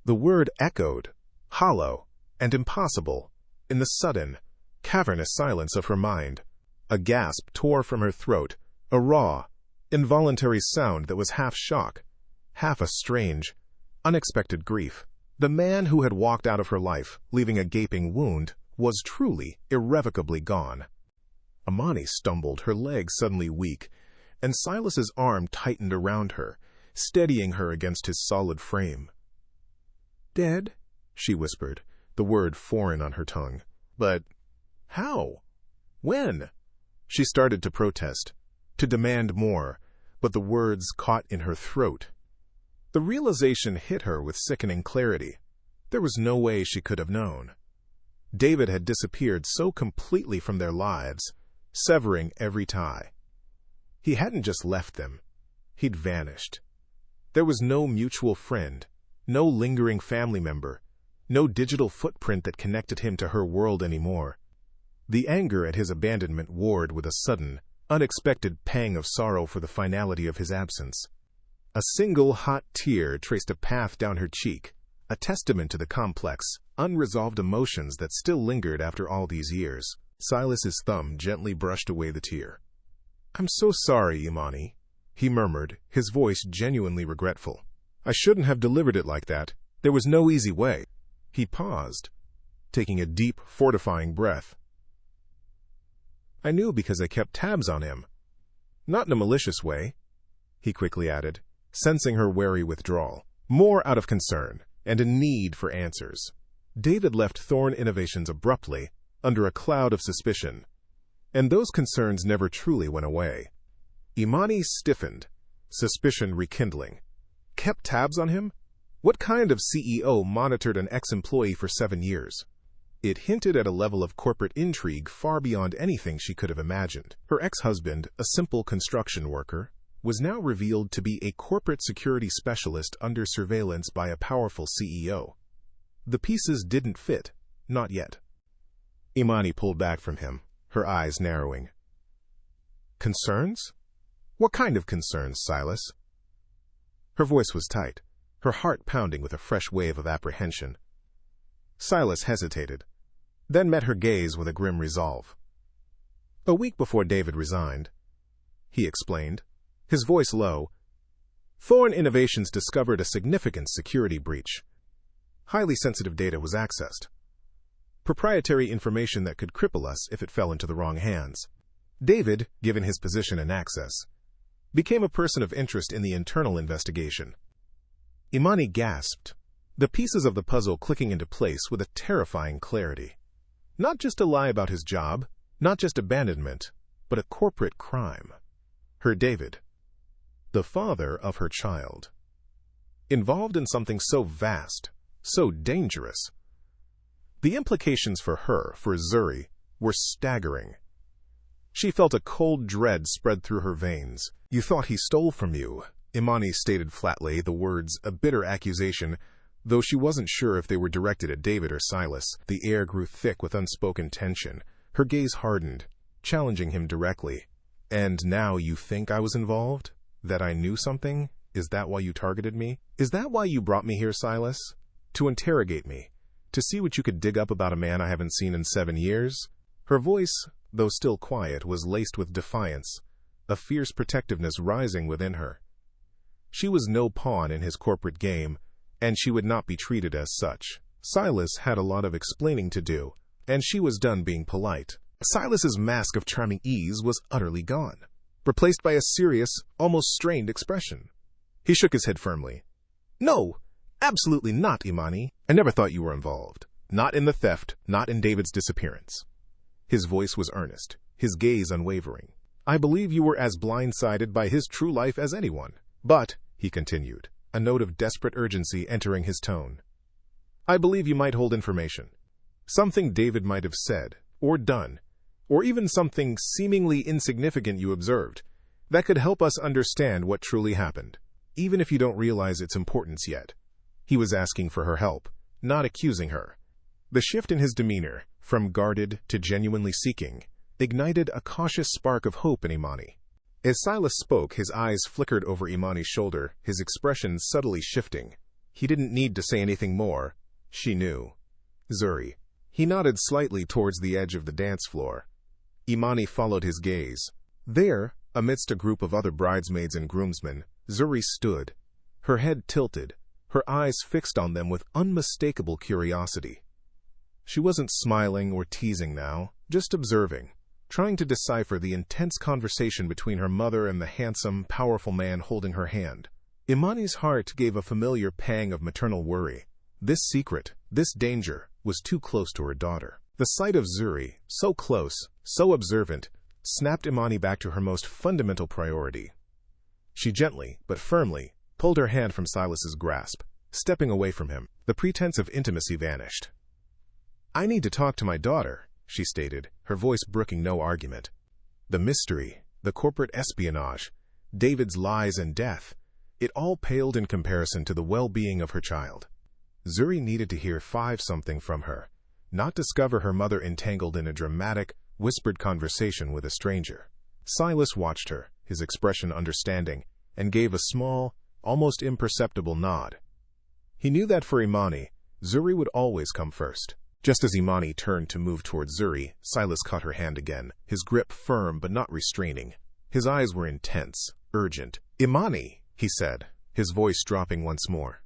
The word echoed, hollow and impossible, in the sudden, cavernous silence of her mind. A gasp tore from her throat, a raw, involuntary sound that was half shock, half a strange, unexpected grief. The man who had walked out of her life, leaving a gaping wound, was truly, irrevocably gone. Imani stumbled, her legs suddenly weak, and Silas's arm tightened around her, steadying her against his solid frame. "Dead?" she whispered, the word foreign on her tongue. "But how? When?" She started to protest, to demand more, but the words caught in her throat. The realization hit her with sickening clarity. There was no way she could have known. David had disappeared so completely from their lives, severing every tie. He hadn't just left them. He'd vanished. There was no mutual friend, no lingering family member, no digital footprint that connected him to her world anymore. The anger at his abandonment warred with a sudden, unexpected pang of sorrow for the finality of his absence. A single hot tear traced a path down her cheek, a testament to the complex, unresolved emotions that still lingered after all these years. Silas's thumb gently brushed away the tear. "I'm so sorry, Imani," he murmured, his voice genuinely regretful. "I shouldn't have delivered it like that. There was no easy way." He paused, taking a deep, fortifying breath. "I knew because I kept tabs on him. Not in a malicious way," he quickly added, sensing her wary withdrawal, more out of concern and a need for answers. David left Thorne Innovations abruptly, under a cloud of suspicion, and those concerns never truly went away. Imani stiffened, suspicion rekindling. Kept tabs on him? What kind of CEO monitored an ex-employee for 7 years? It hinted at a level of corporate intrigue far beyond anything she could have imagined. Her ex-husband, a simple construction worker, was now revealed to be a corporate security specialist under surveillance by a powerful CEO. The pieces didn't fit, not yet. Imani pulled back from him, her eyes narrowing. "Concerns? What kind of concerns, Silas?" Her voice was tight, her heart pounding with a fresh wave of apprehension. Silas hesitated, then met her gaze with a grim resolve. "A week before David resigned," he explained, his voice low, "Thorne Innovations discovered a significant security breach. Highly sensitive data was accessed. Proprietary information that could cripple us if it fell into the wrong hands. David, given his position and access, became a person of interest in the internal investigation." Imani gasped, the pieces of the puzzle clicking into place with a terrifying clarity. Not just a lie about his job, not just abandonment, but a corporate crime. Her David, the father of her child, involved in something so vast, so dangerous. The implications for her, for Zuri, were staggering. She felt a cold dread spread through her veins. "You thought he stole from you," Imani stated flatly, the words a bitter accusation, though she wasn't sure if they were directed at David or Silas. The air grew thick with unspoken tension. Her gaze hardened, challenging him directly. "And now you think I was involved? That I knew something? Is that why you targeted me? Is that why you brought me here, Silas? To interrogate me? To see what you could dig up about a man I haven't seen in 7 years?" Her voice, though still quiet, was laced with defiance, a fierce protectiveness rising within her. She was no pawn in his corporate game, and she would not be treated as such. Silas had a lot of explaining to do, and she was done being polite. Silas's mask of charming ease was utterly gone, replaced by a serious, almost strained expression. He shook his head firmly. "No, absolutely not, Imani. I never thought you were involved. Not in the theft, not in David's disappearance." His voice was earnest, his gaze unwavering. "I believe you were as blindsided by his true life as anyone. But," he continued, a note of desperate urgency entering his tone, "I believe you might hold information. Something David might have said, or done, or even something seemingly insignificant you observed, that could help us understand what truly happened, even if you don't realize its importance yet." He was asking for her help, not accusing her. The shift in his demeanor, from guarded to genuinely seeking, ignited a cautious spark of hope in Imani. As Silas spoke, his eyes flickered over Imani's shoulder, his expression subtly shifting. He didn't need to say anything more. She knew. Zuri. He nodded slightly towards the edge of the dance floor. Imani followed his gaze. There, amidst a group of other bridesmaids and groomsmen, Zuri stood, her head tilted, her eyes fixed on them with unmistakable curiosity. She wasn't smiling or teasing now, just observing, trying to decipher the intense conversation between her mother and the handsome, powerful man holding her hand. Imani's heart gave a familiar pang of maternal worry. This secret, this danger, was too close to her daughter. The sight of Zuri, so close, so observant, snapped Imani back to her most fundamental priority. She gently, but firmly, pulled her hand from Silas's grasp, stepping away from him. The pretense of intimacy vanished. "I need to talk to my daughter," she stated, her voice brooking no argument. The mystery, the corporate espionage, David's lies and death, it all paled in comparison to the well-being of her child. Zuri needed to hear something from her, not discover her mother entangled in a dramatic, whispered conversation with a stranger. Silas watched her, his expression understanding, and gave a small, almost imperceptible nod. He knew that for Imani, Zuri would always come first. Just as Imani turned to move towards Zuri, Silas caught her hand again, his grip firm but not restraining. His eyes were intense, urgent. "Imani," he said, his voice dropping once more.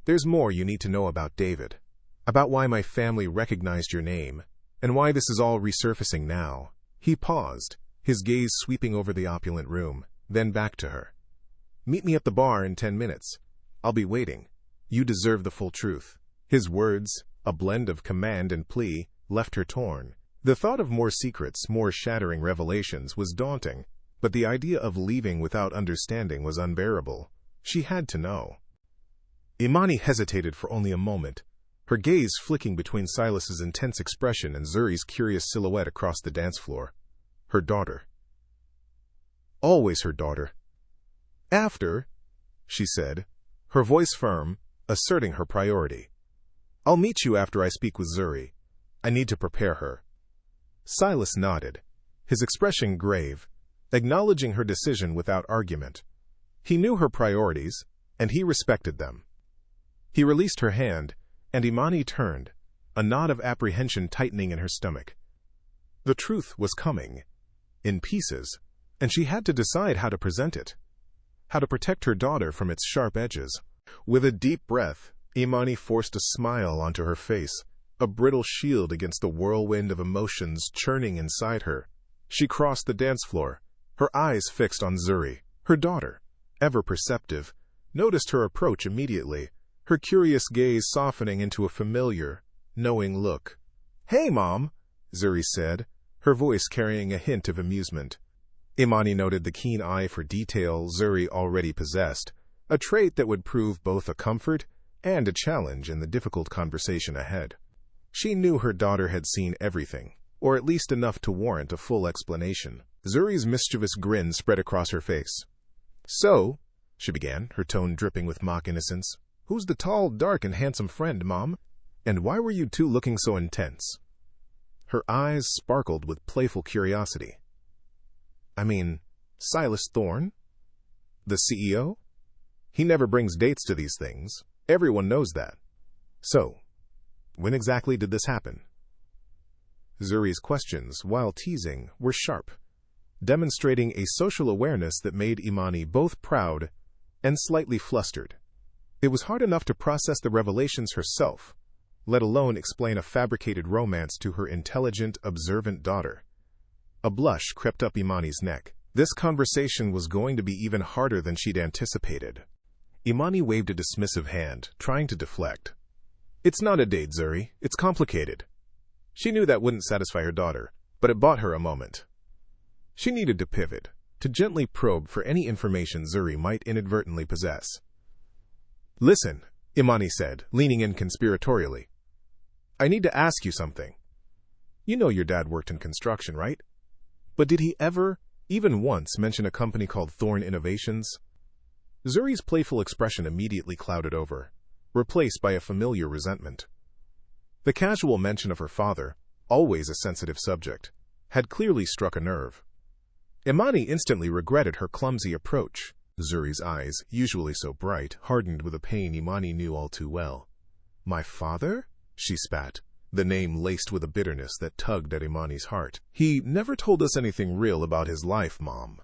"There's more you need to know about David, about why my family recognized your name, and why this is all resurfacing now." He paused, his gaze sweeping over the opulent room, then back to her. "Meet me at the bar in 10 minutes. I'll be waiting. You deserve the full truth." His words, a blend of command and plea, left her torn. The thought of more secrets, more shattering revelations was daunting, but the idea of leaving without understanding was unbearable. She had to know. Imani hesitated for only a moment, her gaze flicking between Silas's intense expression and Zuri's curious silhouette across the dance floor. Her daughter. Always her daughter. "After," she said, her voice firm, asserting her priority. "I'll meet you after I speak with Zuri. I need to prepare her." Silas nodded, his expression grave, acknowledging her decision without argument. He knew her priorities, and he respected them. He released her hand, and Imani turned, a knot of apprehension tightening in her stomach. The truth was coming, in pieces, and she had to decide how to present it, how to protect her daughter from its sharp edges. With a deep breath, Imani forced a smile onto her face, a brittle shield against the whirlwind of emotions churning inside her. She crossed the dance floor, her eyes fixed on Zuri. Her daughter, ever perceptive, noticed her approach immediately, her curious gaze softening into a familiar, knowing look. "Hey, Mom," Zuri said, her voice carrying a hint of amusement. Imani noted the keen eye for detail Zuri already possessed, a trait that would prove both a comfort and a challenge in the difficult conversation ahead. She knew her daughter had seen everything, or at least enough to warrant a full explanation. Zuri's mischievous grin spread across her face. "So," she began, her tone dripping with mock innocence, "who's the tall, dark, and handsome friend, Mom? And why were you two looking so intense?" Her eyes sparkled with playful curiosity. "I mean, Silas Thorne? The CEO? He never brings dates to these things. Everyone knows that. So, when exactly did this happen?" Zuri's questions, while teasing, were sharp, demonstrating a social awareness that made Imani both proud and slightly flustered. It was hard enough to process the revelations herself, let alone explain a fabricated romance to her intelligent, observant daughter. A blush crept up Imani's neck. This conversation was going to be even harder than she'd anticipated. Imani waved a dismissive hand, trying to deflect. "It's not a date, Zuri. It's complicated." She knew that wouldn't satisfy her daughter, but it bought her a moment. She needed to pivot, to gently probe for any information Zuri might inadvertently possess. "Listen," Imani said, leaning in conspiratorially. "I need to ask you something. You know your dad worked in construction, right? But did he ever, even once, mention a company called Thorne Innovations?" Zuri's playful expression immediately clouded over, replaced by a familiar resentment. The casual mention of her father, always a sensitive subject, had clearly struck a nerve. Imani instantly regretted her clumsy approach. Zuri's eyes, usually so bright, hardened with a pain Imani knew all too well. My father? She spat, the name laced with a bitterness that tugged at Imani's heart. He never told us anything real about his life, Mom.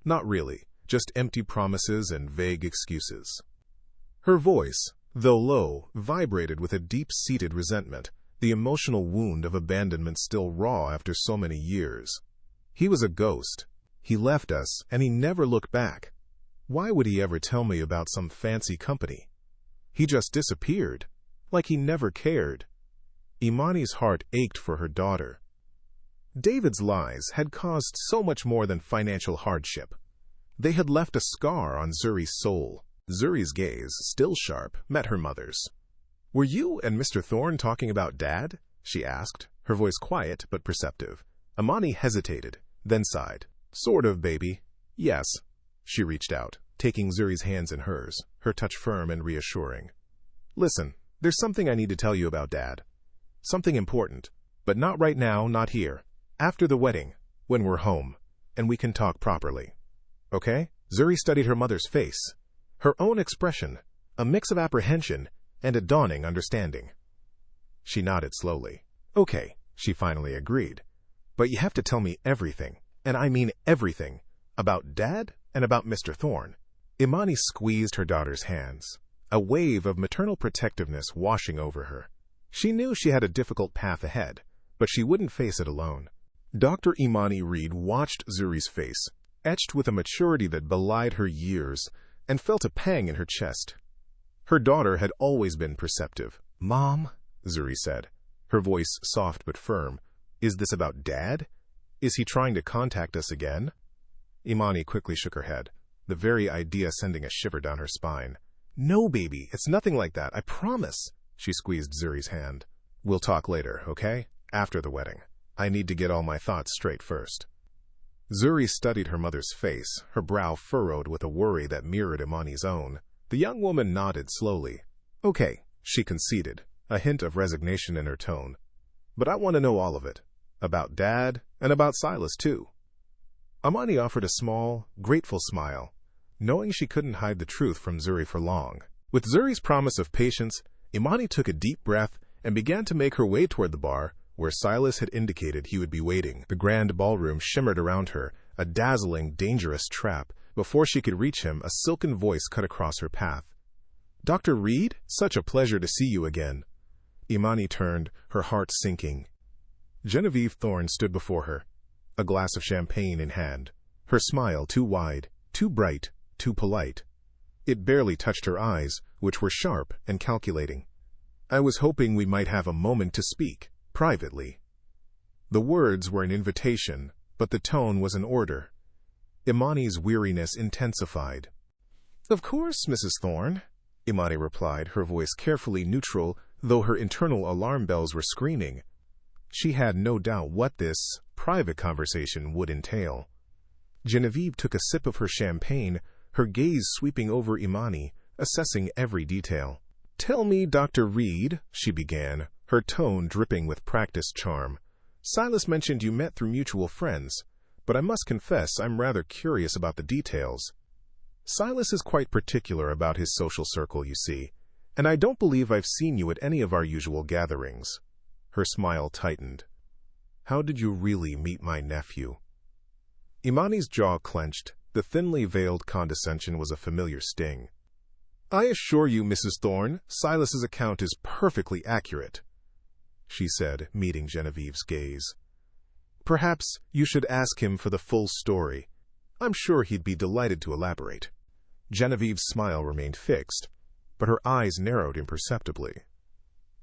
Not really, just empty promises and vague excuses. Her voice, though low, vibrated with a deep-seated resentment, the emotional wound of abandonment still raw after so many years. He was a ghost. He left us, and he never looked back. Why would he ever tell me about some fancy company? He just disappeared, like he never cared. Imani's heart ached for her daughter. David's lies had caused so much more than financial hardship. They had left a scar on Zuri's soul. Zuri's gaze, still sharp, met her mother's. "Were you and Mr. Thorne talking about Dad?" she asked, her voice quiet but perceptive. Imani hesitated, then sighed. "Sort of, baby. Yes." She reached out, taking Zuri's hands in hers, her touch firm and reassuring. "Listen, there's something I need to tell you about Dad. Something important, but not right now, not here. After the wedding, when we're home, and we can talk properly. Okay?" Zuri studied her mother's face, her own expression, a mix of apprehension and a dawning understanding. She nodded slowly. "Okay," she finally agreed. "But you have to tell me everything, and I mean everything, about Dad and about Mr. Thorne." Imani squeezed her daughter's hands, a wave of maternal protectiveness washing over her. She knew she had a difficult path ahead, but she wouldn't face it alone. Dr. Imani Reed watched Zuri's face, etched with a maturity that belied her years, and felt a pang in her chest. Her daughter had always been perceptive. "Mom," Zuri said, her voice soft but firm, "is this about Dad? Is he trying to contact us again?" Imani quickly shook her head, the very idea sending a shiver down her spine. "No, baby, it's nothing like that, I promise." She squeezed Zuri's hand. "We'll talk later, okay? After the wedding. I need to get all my thoughts straight first." Zuri studied her mother's face, her brow furrowed with a worry that mirrored Imani's own. The young woman nodded slowly. "Okay," she conceded, a hint of resignation in her tone. "But I want to know all of it. About Dad, and about Silas, too." Imani offered a small, grateful smile, knowing she couldn't hide the truth from Zuri for long. With Zuri's promise of patience, Imani took a deep breath and began to make her way toward the bar, where Silas had indicated he would be waiting. The grand ballroom shimmered around her, a dazzling, dangerous trap. Before she could reach him, a silken voice cut across her path. "Dr. Reed, such a pleasure to see you again." Imani turned, her heart sinking. Genevieve Thorne stood before her, a glass of champagne in hand, her smile too wide, too bright, too polite. It barely touched her eyes, which were sharp and calculating. "I was hoping we might have a moment to speak, privately." The words were an invitation, but the tone was an order. Imani's weariness intensified. "Of course, Mrs. Thorne," Imani replied, her voice carefully neutral, though her internal alarm bells were screaming. She had no doubt what this private conversation would entail. Genevieve took a sip of her champagne, her gaze sweeping over Imani, assessing every detail. "Tell me, Dr. Reed," she began, her tone dripping with practiced charm. "Silas mentioned you met through mutual friends, but I must confess I'm rather curious about the details. Silas is quite particular about his social circle, you see, and I don't believe I've seen you at any of our usual gatherings." Her smile tightened. "How did you really meet my nephew?" Imani's jaw clenched. The thinly veiled condescension was a familiar sting. "I assure you, Mrs. Thorne, Silas's account is perfectly accurate," she said, meeting Genevieve's gaze. "Perhaps you should ask him for the full story. I'm sure he'd be delighted to elaborate." Genevieve's smile remained fixed, but her eyes narrowed imperceptibly.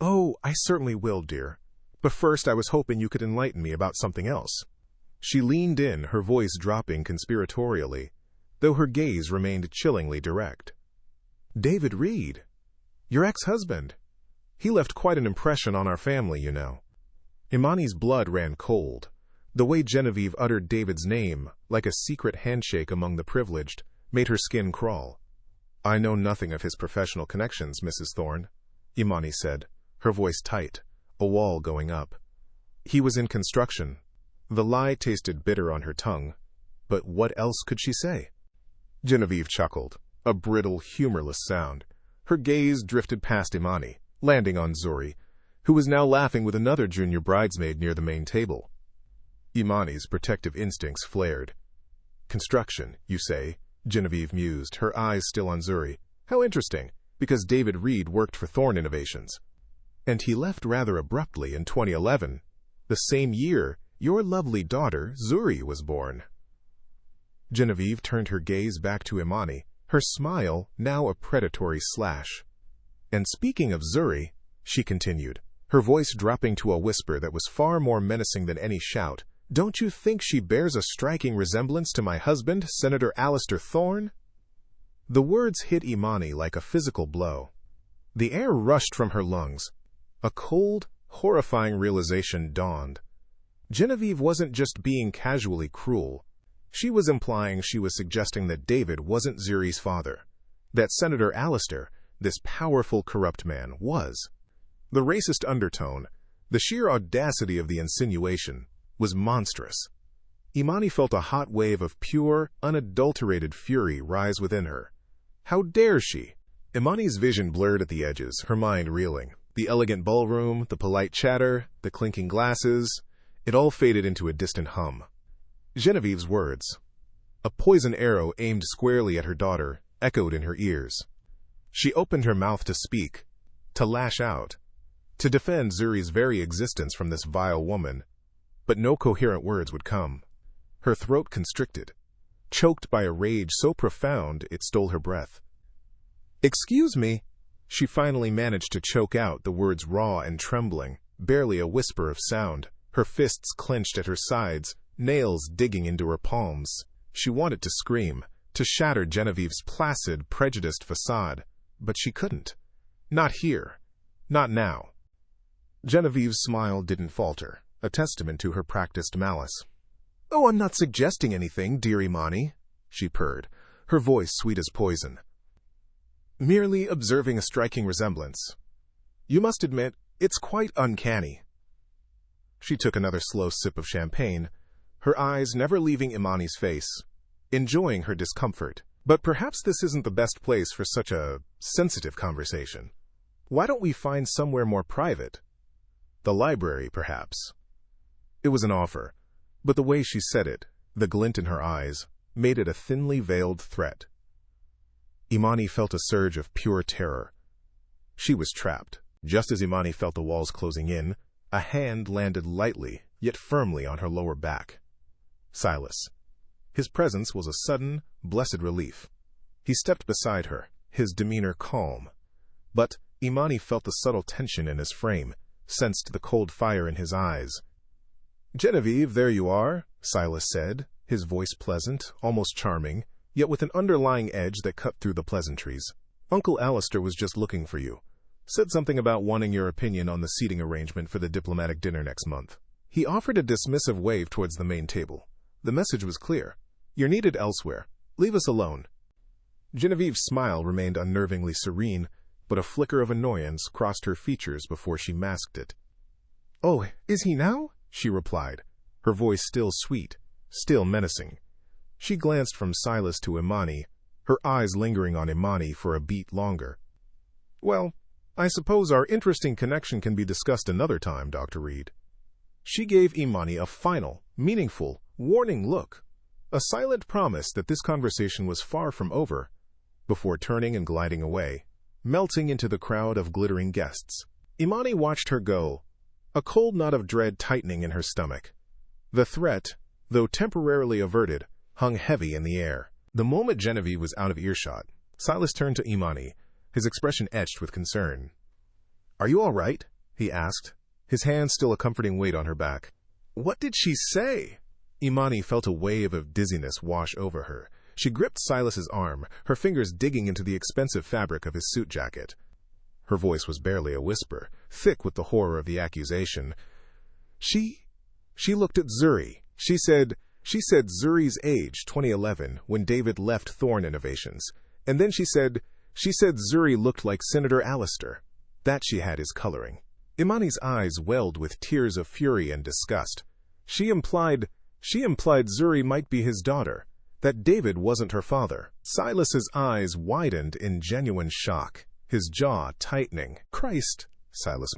"Oh, I certainly will, dear. But first I was hoping you could enlighten me about something else." She leaned in, her voice dropping conspiratorially, though her gaze remained chillingly direct. "David Reed, your ex-husband. He left quite an impression on our family, you know." Imani's blood ran cold. The way Genevieve uttered David's name, like a secret handshake among the privileged, made her skin crawl. "I know nothing of his professional connections, Mrs. Thorne," Imani said, her voice tight, a wall going up. "He was in construction." The lie tasted bitter on her tongue, but what else could she say? Genevieve chuckled, a brittle, humorless sound. Her gaze drifted past Imani, landing on Zuri, who was now laughing with another junior bridesmaid near the main table. Imani's protective instincts flared. "Construction, you say?" Genevieve mused, her eyes still on Zuri. "How interesting, because David Reed worked for Thorne Innovations. And he left rather abruptly in 2011, the same year your lovely daughter, Zuri, was born." Genevieve turned her gaze back to Imani, her smile now a predatory slash. "And speaking of Zuri," she continued, her voice dropping to a whisper that was far more menacing than any shout, "don't you think she bears a striking resemblance to my husband, Senator Alistair Thorne?" The words hit Imani like a physical blow. The air rushed from her lungs. A cold, horrifying realization dawned. Genevieve wasn't just being casually cruel. She was implying, she was suggesting that David wasn't Zuri's father, that Senator Alistair, this powerful, corrupt man, was. The racist undertone, the sheer audacity of the insinuation, was monstrous. Imani felt a hot wave of pure, unadulterated fury rise within her. How dare she? Imani's vision blurred at the edges, her mind reeling. The elegant ballroom, the polite chatter, the clinking glasses, it all faded into a distant hum. Genevieve's words, a poison arrow aimed squarely at her daughter, echoed in her ears. She opened her mouth to speak, to lash out, to defend Zuri's very existence from this vile woman, but no coherent words would come. Her throat constricted, choked by a rage so profound it stole her breath. "Excuse me," she finally managed to choke out, the words raw and trembling, barely a whisper of sound, her fists clenched at her sides, nails digging into her palms. She wanted to scream, to shatter Genevieve's placid, prejudiced facade, but she couldn't. Not here. Not now. Genevieve's smile didn't falter, a testament to her practiced malice. "Oh, I'm not suggesting anything, dear Imani," she purred, her voice sweet as poison. "Merely observing a striking resemblance. You must admit, it's quite uncanny." She took another slow sip of champagne, her eyes never leaving Imani's face, enjoying her discomfort. "But perhaps this isn't the best place for such a sensitive conversation. Why don't we find somewhere more private? The library, perhaps." It was an offer, but the way she said it, the glint in her eyes, made it a thinly veiled threat. Imani felt a surge of pure terror. She was trapped. Just as Imani felt the walls closing in, a hand landed lightly, yet firmly on her lower back. Silas. His presence was a sudden, blessed relief. He stepped beside her, his demeanor calm. But Imani felt the subtle tension in his frame, sensed the cold fire in his eyes. "Genevieve, there you are," Silas said, his voice pleasant, almost charming, yet with an underlying edge that cut through the pleasantries. "Uncle Alistair was just looking for you. Said something about wanting your opinion on the seating arrangement for the diplomatic dinner next month." He offered a dismissive wave towards the main table. The message was clear. "You're needed elsewhere. Leave us alone." Genevieve's smile remained unnervingly serene, but a flicker of annoyance crossed her features before she masked it. "Oh, is he now?" she replied, her voice still sweet, still menacing. She glanced from Silas to Imani, her eyes lingering on Imani for a beat longer. "Well, I suppose our interesting connection can be discussed another time, Dr. Reed." She gave Imani a final, meaningful, warning look, a silent promise that this conversation was far from over, before turning and gliding away, melting into the crowd of glittering guests. Imani watched her go, a cold knot of dread tightening in her stomach. The threat, though temporarily averted, hung heavy in the air. The moment Genevieve was out of earshot, Silas turned to Imani, his expression etched with concern. "Are you all right?" he asked, his hand still a comforting weight on her back. "What did she say?" Imani felt a wave of dizziness wash over her. She gripped Silas's arm, her fingers digging into the expensive fabric of his suit jacket. Her voice was barely a whisper, thick with the horror of the accusation. She looked at Zuri. She said Zuri's age, 2011, when David left Thorne Innovations. And then she said Zuri looked like Senator Alistair. That she had his coloring. Imani's eyes welled with tears of fury and disgust. She implied Zuri might be his daughter, that David wasn't her father. Silas's eyes widened in genuine shock, his jaw tightening. "Christ," Silas